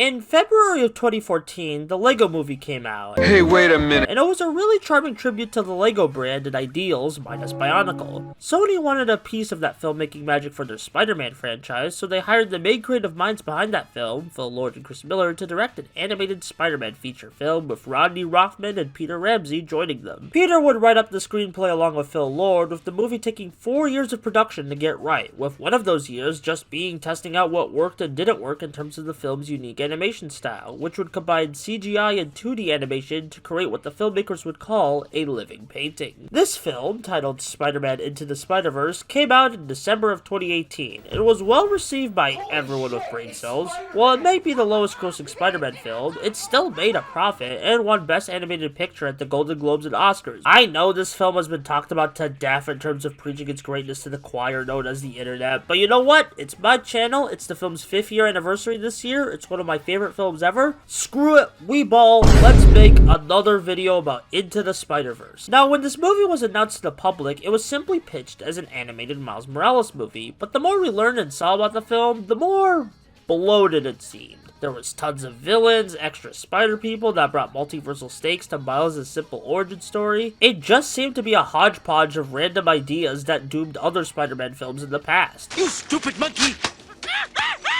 In February of 2014, the Lego Movie came out. Hey, wait a minute. And it was a really charming tribute to the Lego brand and ideals, minus Bionicle. Sony wanted a piece of that filmmaking magic for their Spider-Man franchise, so they hired the main creative minds behind that film, Phil Lord and Chris Miller, to direct an animated Spider-Man feature film with Rodney Rothman and Peter Ramsey joining them. Peter would write up the screenplay along with Phil Lord, with the movie taking 4 years of production to get right, with one of those years just being testing out what worked and didn't work in terms of the film's unique animation style, which would combine CGI and 2D animation to create what the filmmakers would call a living painting. This film, titled Spider-Man Into the SpiderVerse, came out in December of 2018, and was well received by everyone with brain cells. While it may be the lowest grossing Spider-Man film, it still made a profit and won Best Animated Picture at the Golden Globes and Oscars. I know this film has been talked about to death in terms of preaching its greatness to the choir known as the internet, but you know what? It's my channel, it's the film's 5th year anniversary this year, it's one of my favorite films ever. Screw it, we ball, let's make another video about Into the Spider-Verse. Now, when this movie was announced to the public, it was simply pitched as an animated Miles Morales movie, but the more we learned and saw about the film, the more bloated it seemed. There was tons of villains, extra spider people that brought multiversal stakes to Miles' simple origin story. It just seemed to be a hodgepodge of random ideas that doomed other Spider-Man films in the past. You stupid monkey!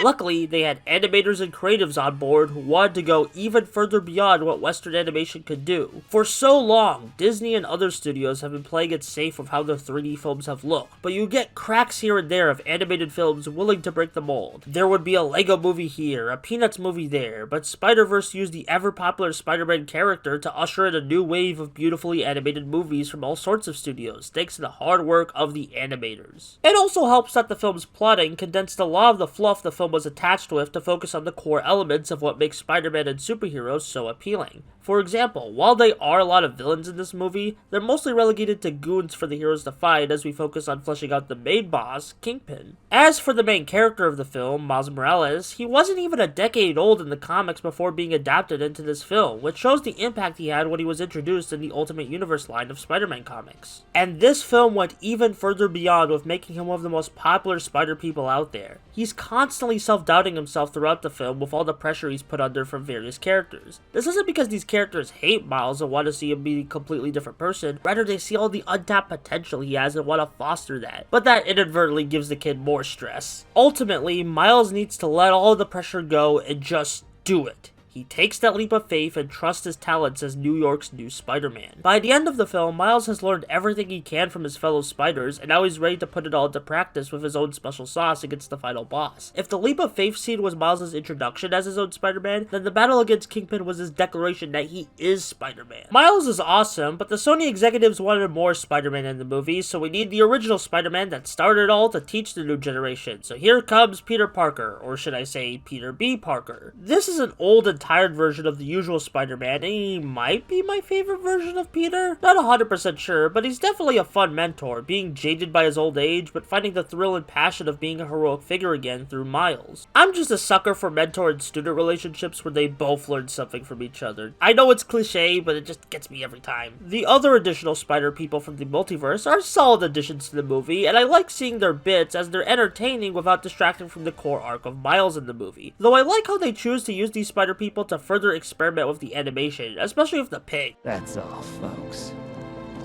Luckily, they had animators and creatives on board who wanted to go even further beyond what Western animation could do. For so long, Disney and other studios have been playing it safe with how their 3D films have looked, but you get cracks here and there of animated films willing to break the mold. There would be a Lego movie here, a Peanuts movie there, but Spider-Verse used the ever-popular Spider-Man character to usher in a new wave of beautifully animated movies from all sorts of studios, thanks to the hard work of the animators. It also helps that the film's plotting condensed a lot of the fluff the film was attached with to focus on the core elements of what makes Spider-Man and superheroes so appealing. For example, while there are a lot of villains in this movie, they're mostly relegated to goons for the heroes to fight as we focus on fleshing out the main boss, Kingpin. As for the main character of the film, Miles Morales, he wasn't even a decade old in the comics before being adapted into this film, which shows the impact he had when he was introduced in the Ultimate Universe line of Spider-Man comics. And this film went even further beyond with making him one of the most popular Spider people out there. He's constantly self-doubting himself throughout the film with all the pressure he's put under from various characters. This isn't because these characters hate Miles and want to see him be a completely different person, rather they see all the untapped potential he has and want to foster that, but that inadvertently gives the kid more stress. Ultimately, Miles needs to let all of the pressure go and just do it. He takes that leap of faith and trusts his talents as New York's new Spider-Man. By the end of the film, Miles has learned everything he can from his fellow spiders, and now he's ready to put it all into practice with his own special sauce against the final boss. If the leap of faith scene was Miles' introduction as his own Spider-Man, then the battle against Kingpin was his declaration that he is Spider-Man. Miles is awesome, but the Sony executives wanted more Spider-Man in the movie, so we need the original Spider-Man that started it all to teach the new generation. So here comes Peter Parker, or should I say Peter B. Parker. This is an old and tired version of the usual Spider-Man, and he might be my favorite version of Peter. Not 100% sure, but he's definitely a fun mentor, being jaded by his old age, but finding the thrill and passion of being a heroic figure again through Miles. I'm just a sucker for mentor and student relationships where they both learn something from each other. I know it's cliche, but it just gets me every time. The other additional Spider people from the multiverse are solid additions to the movie, and I like seeing their bits as they're entertaining without distracting from the core arc of Miles in the movie. Though I like how they choose to use these Spider people to further experiment with the animation, especially with the pig. That's all, folks.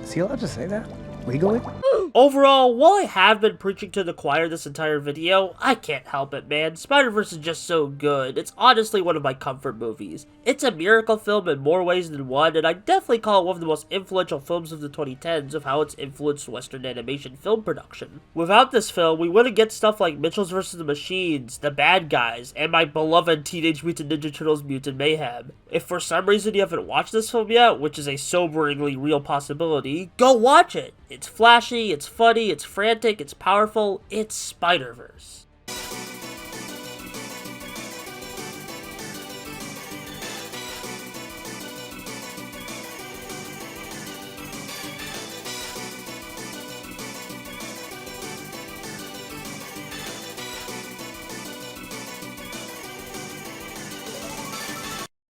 Is he allowed to say that? Legally? Overall, while I have been preaching to the choir this entire video, I can't help it, man. Spider-Verse is just so good. It's honestly one of my comfort movies. It's a miracle film in more ways than one, and I definitely call it one of the most influential films of the 2010s of how it's influenced Western animation film production. Without this film, we wouldn't get stuff like Mitchells vs. the Machines, The Bad Guys, and my beloved Teenage Mutant Ninja Turtles Mutant Mayhem. If for some reason you haven't watched this film yet, which is a soberingly real possibility, go watch it! It's flashy, it's funny, it's frantic, it's powerful, it's Spider-Verse.